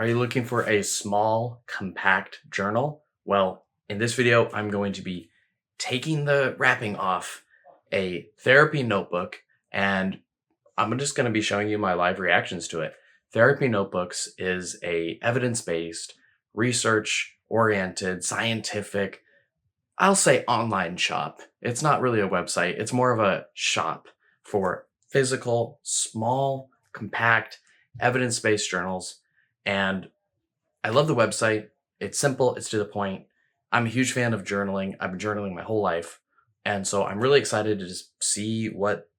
Are you looking for a small, compact journal? Well, in this video, I'm going to be taking the wrapping off a therapy notebook, and I'm just going to be showing you my live reactions to it. Therapy Notebooks is a evidence-based, research-oriented, scientific, I'll say online shop. It's not really a website. It's more of a shop for physical, small, compact, evidence-based journals. And I love the website. It's simple, it's to the point. I'm a huge fan of journaling. I've been journaling my whole life. And so I'm really excited to just see what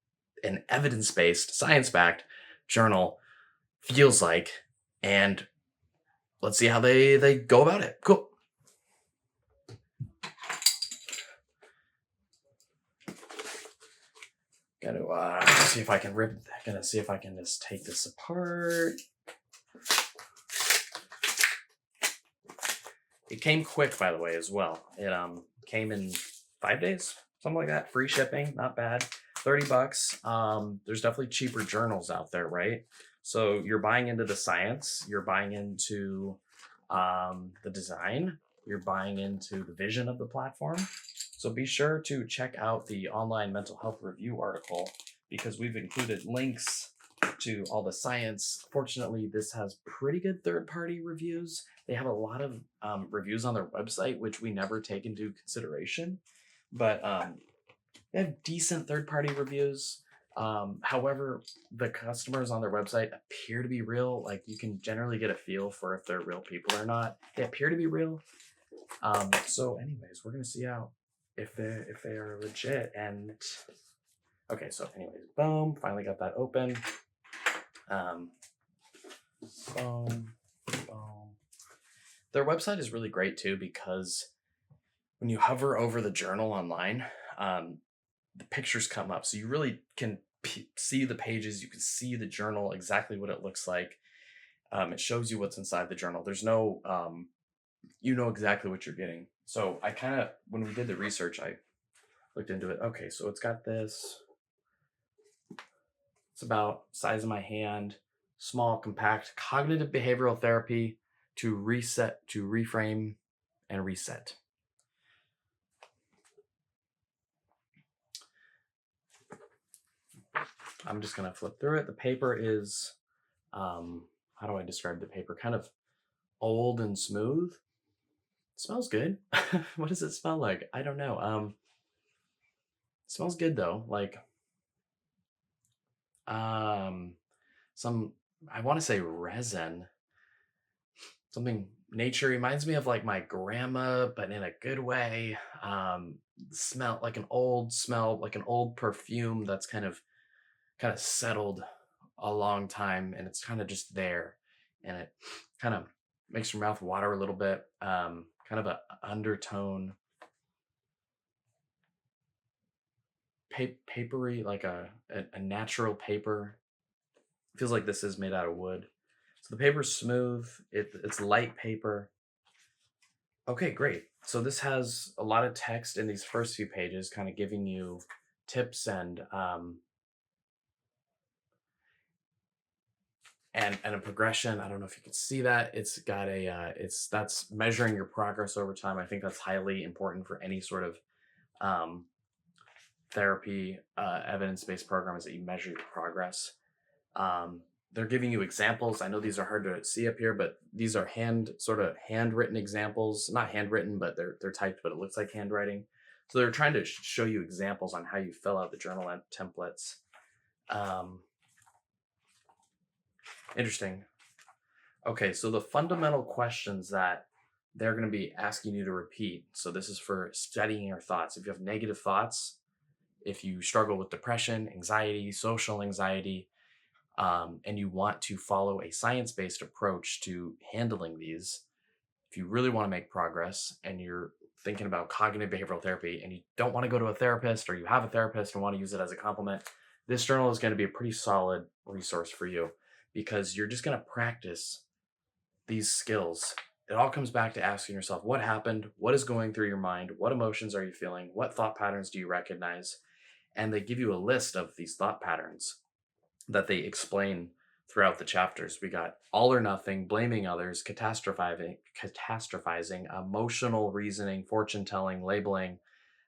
an evidence-based, science-backed journal feels like. And let's see how they go about it. Cool. Gotta see if I can gonna see if I can just take this apart. It came quick, by the way, as well. It came in 5 days, something like that. Free shipping, not bad. $30. There's definitely cheaper journals out there, right? So you're buying into the science, you're buying into the design, you're buying into the vision of the platform. So be sure to check out the online mental health review article because we've included links to all the science. Fortunately, this has pretty good third-party reviews. They have a lot of reviews on their website, which we never take into consideration, but they have decent third-party reviews. However, the customers on their website appear to be real. Like, you can generally get a feel for if they're real people or not. They appear to be real. So anyways, we're gonna see how if they are legit. And okay, so anyways, boom, finally got that open. Boom, boom. Their website is really great too because when you hover over the journal online, the pictures come up, so you really can see the pages. You can see the journal, exactly what it looks like. It shows you what's inside the journal. There's no, you know exactly what you're getting. So I kind of, when we did the research, I looked into it. Okay, so it's got this. It's about size of my hand, small, compact, cognitive behavioral therapy to reset, to reframe, and reset. I'm just gonna flip through it. The paper is, how do I describe the paper? Kind of old and smooth. It smells good. What does it smell like? I don't know. It smells good though. Like, some, I want to say resin, something nature. Reminds me of like my grandma, but in a good way. Smell like an old smell, like an old perfume that's kind of settled a long time, and it's kind of just there, and it kind of makes your mouth water a little bit. Kind of a undertone, papery, like a natural paper. Feels like this is made out of wood. So the paper's smooth. It's light paper. Okay, great. So this has a lot of text in these first few pages, kind of giving you tips and a progression. I don't know if you can see that. It's got a that's measuring your progress over time. I think that's highly important for any sort of um, therapy, evidence-based program, is that you measure your progress. They're giving you examples. I know these are hard to see up here, but these are handwritten examples. Not handwritten, but they're typed, but it looks like handwriting. So they're trying to show you examples on how you fill out the journal templates. Interesting. Okay, so the fundamental questions that they're going to be asking you to repeat. So this is for studying your thoughts. If you have negative thoughts, if you struggle with depression, anxiety, social anxiety, and you want to follow a science-based approach to handling these, if you really want to make progress and you're thinking about cognitive behavioral therapy and you don't want to go to a therapist, or you have a therapist and want to use it as a complement, this journal is going to be a pretty solid resource for you because you're just going to practice these skills. It all comes back to asking yourself, what happened? What is going through your mind? What emotions are you feeling? What thought patterns do you recognize? And they give you a list of these thought patterns that they explain throughout the chapters. We got all or nothing, blaming others, catastrophizing, emotional reasoning, fortune telling, labeling,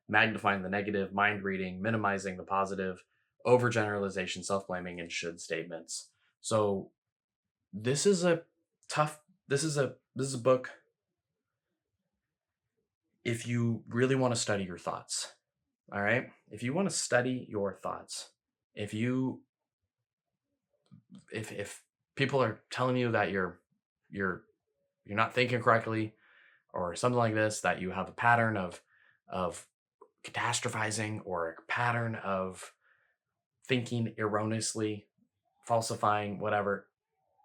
magnifying the negative, mind reading, minimizing the positive, overgeneralization, self blaming, and should statements. So this is a tough. This is a book if you really want to study your thoughts. All right, if you want to study your thoughts, if you if people are telling you that you're you're not thinking correctly or something like this, that you have a pattern of catastrophizing or a pattern of thinking erroneously, falsifying, whatever,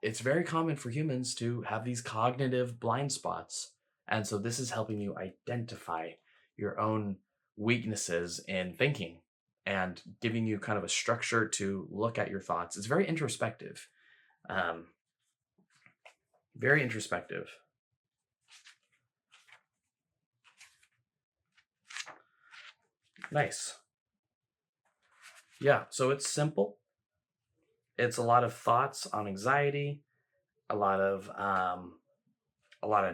it's very common for humans to have these cognitive blind spots. And so this is helping you identify your own weaknesses in thinking and giving you kind of a structure to look at your thoughts. It's very introspective. Um, very introspective. Nice. Yeah, so it's simple. It's a lot of thoughts on anxiety, a lot of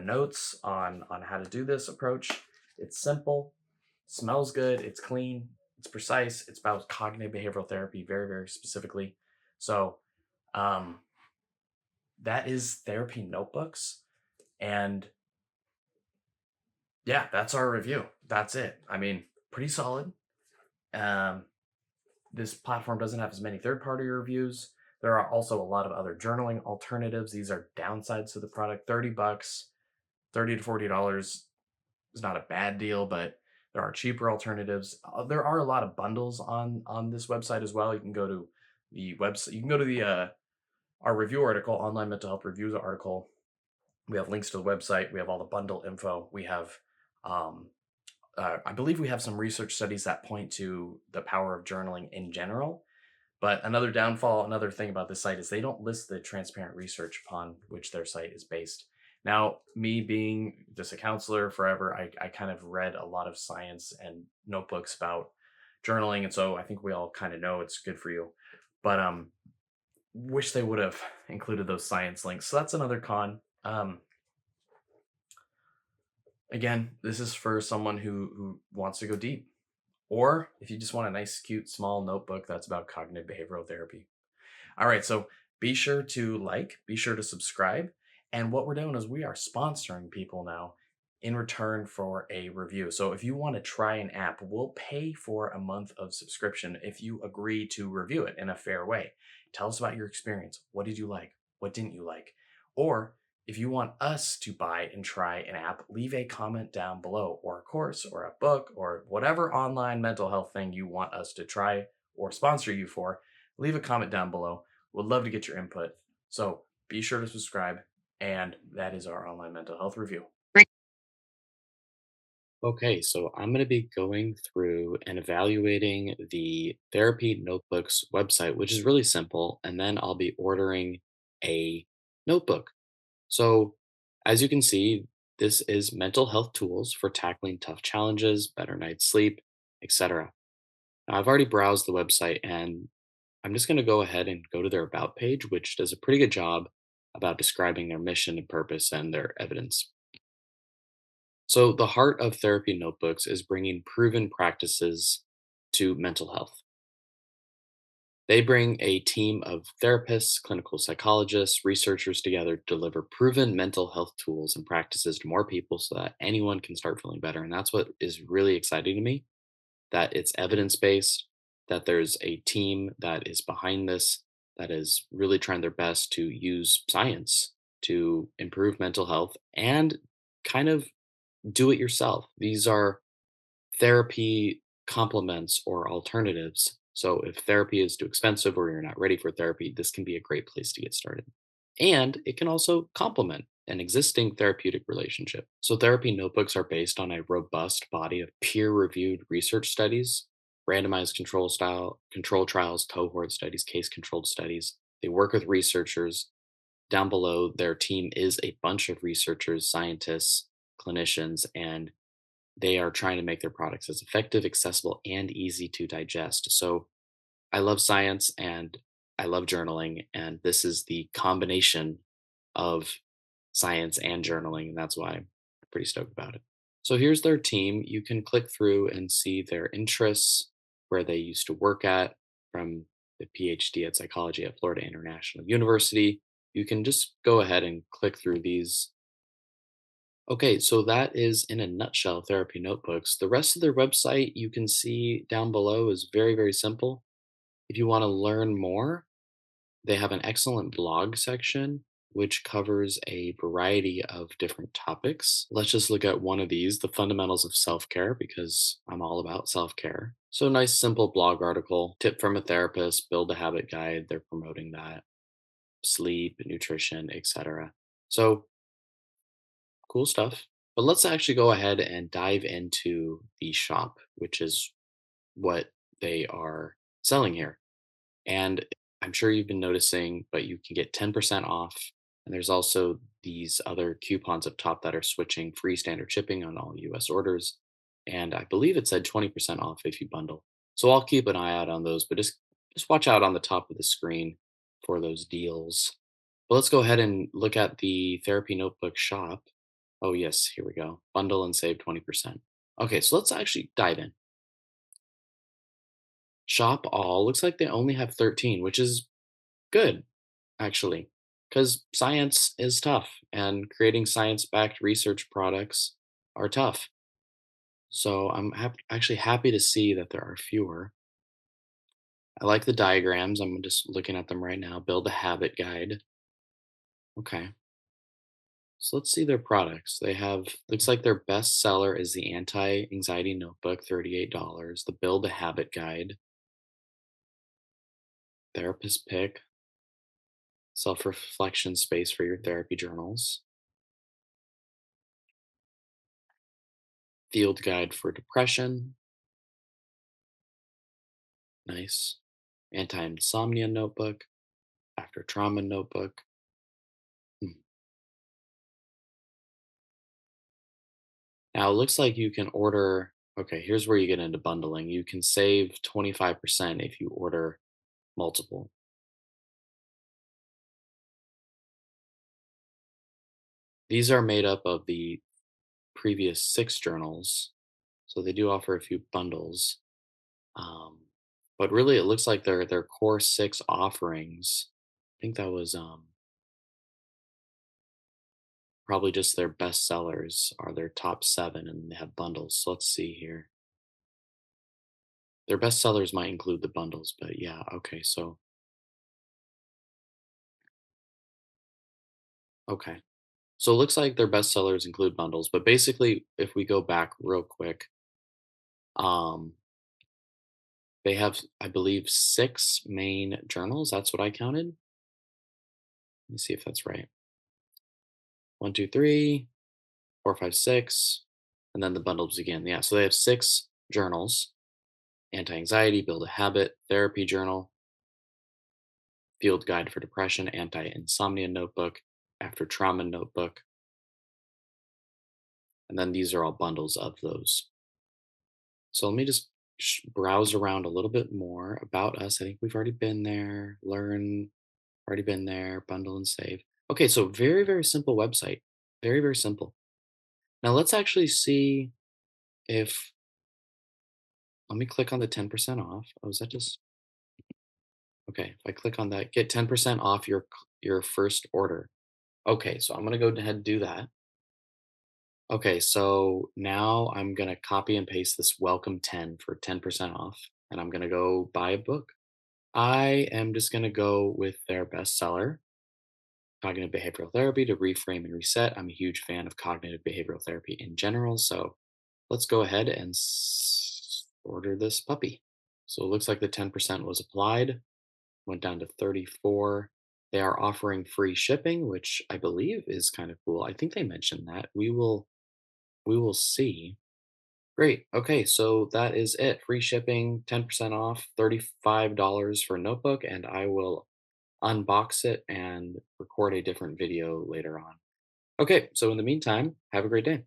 notes on how to do this approach. It's simple, smells good, it's clean, it's precise. It's about cognitive behavioral therapy very, very specifically. So um, that is Therapy Notebooks. And yeah, that's our review. That's it. I mean, pretty solid. Um, this platform doesn't have as many third-party reviews. There are also a lot of other journaling alternatives. These are downsides to the product. $30, $30 to $40 is not a bad deal, but there are cheaper alternatives. There are a lot of bundles on this website as well. You can go to the website. You can go to the our review article, online mental health reviews article. We have links to the website. We have all the bundle info. We have, um, I believe, we have some research studies that point to the power of journaling in general. But another downfall, another thing about this site is they don't list the transparent research upon which their site is based. Now, me being just a counselor forever, I kind of read a lot of science and notebooks about journaling. And so I think we all kind of know it's good for you. But wish they would have included those science links. So that's another con. Again, this is for someone who wants to go deep. Or if you just want a nice, cute, small notebook that's about cognitive behavioral therapy. All right, so be sure to be sure to subscribe. And what we're doing is we are sponsoring people now in return for a review. So if you want to try an app, we'll pay for a month of subscription if you agree to review it in a fair way. Tell us about your experience. What did you like? What didn't you like? Or if you want us to buy and try an app, leave a comment down below, or a course, or a book, or whatever online mental health thing you want us to try or sponsor you for. Leave a comment down below. Would love to get your input. So be sure to subscribe. And that is our online mental health review. Okay, so I'm going to be going through and evaluating the Therapy Notebooks website, which is really simple, and then I'll be ordering a notebook. So, as you can see, this is mental health tools for tackling tough challenges, better night's sleep, etc. Now, I've already browsed the website and I'm just going to go ahead and go to their About page, which does a pretty good job about describing their mission and purpose and their evidence. So, the heart of Therapy Notebooks is bringing proven practices to mental health. They bring a team of therapists, clinical psychologists, researchers together to deliver proven mental health tools and practices to more people so that anyone can start feeling better. And that's what is really exciting to me, that it's evidence based, that there's a team that is behind this, that is really trying their best to use science to improve mental health and kind of do it yourself. These are therapy complements or alternatives. So if therapy is too expensive or you're not ready for therapy, this can be a great place to get started. And it can also complement an existing therapeutic relationship. So therapy notebooks are based on a robust body of peer-reviewed research studies, randomized control trials, cohort studies, case-controlled studies. They work with researchers. Down below, their team is a bunch of researchers, scientists, clinicians, and they are trying to make their products as effective, accessible, and easy to digest. So I love science, and I love journaling, and this is the combination of science and journaling, and that's why I'm pretty stoked about it. So here's their team. You can click through and see their interests, where they used to work at, from the PhD at psychology at Florida International University. You can just go ahead and click through these. Okay, so that is in a nutshell therapy notebooks. The rest of their website you can see down below is very, very simple. If you want to learn more, they have an excellent blog section which covers a variety of different topics. Let's just look at one of these, the fundamentals of self care, because I'm all about self care. So, nice, simple blog article, tip from a therapist, build a habit guide. They're promoting that, sleep, nutrition, etc. So, cool stuff. But let's actually go ahead and dive into the shop, which is what they are selling here. And I'm sure you've been noticing, but you can get 10% off. And there's also these other coupons up top that are switching free standard shipping on all US orders. And I believe it said 20% off if you bundle. So I'll keep an eye out on those, but just watch out on the top of the screen for those deals. But let's go ahead and look at the therapy notebook shop. Oh, yes, here we go. Bundle and save 20%. Okay, so let's actually dive in. Shop all looks like they only have 13, which is good, actually, because science is tough and creating science backed research products are tough. So actually happy to see that there are fewer. I like the diagrams. I'm just looking at them right now. Build a habit guide. Okay. So let's see their products. They have, looks like their best seller is the anti anxiety notebook, $38. The build a habit guide, therapist pick, self reflection space for your therapy journals, field guide for depression. Nice. Anti insomnia notebook, after trauma notebook. Hmm. Now it looks like you can order. Okay, here's where you get into bundling. You can save 25% if you order multiple. These are made up of the previous 6 journals, so they do offer a few bundles. Um, but really, it looks like their core 6 offerings. I think that was probably just their best sellers are their top 7, and they have bundles. So let's see here. Their best sellers might include the bundles, but yeah, okay. So okay. So it looks like their best sellers include bundles, but basically, if we go back real quick, um, they have, I believe, 6 main journals. That's what I counted. Let me see if that's right. One, two, three, four, five, six, and then the bundles again. Yeah, so they have 6 journals: anti-anxiety, build a habit, therapy journal, field guide for depression, anti-insomnia notebook, after trauma notebook, and then these are all bundles of those. So let me just browse around a little bit more about us. I think we've already been there. Learn, already been there. Bundle and save. Okay, so very, very simple website. Very, very simple. Now let's actually see if, let me click on the 10% off. Oh, is that just, okay. If I click on that, get 10% off your first order. Okay, so I'm going to go ahead and do that. Okay, so now I'm going to copy and paste this welcome 10 for 10% off, and I'm going to go buy a book. I am just going to go with their bestseller, Cognitive Behavioral Therapy to Reframe and Reset. I'm a huge fan of cognitive behavioral therapy in general. So let's go ahead and order this puppy. So it looks like the 10% was applied, went down to 34. They are offering free shipping, which I believe is kind of cool. I think they mentioned that. We will see. Great. Okay, so that is it. Free shipping, 10% off, $35 for a notebook, and I will unbox it and record a different video later on. Okay, so in the meantime, have a great day.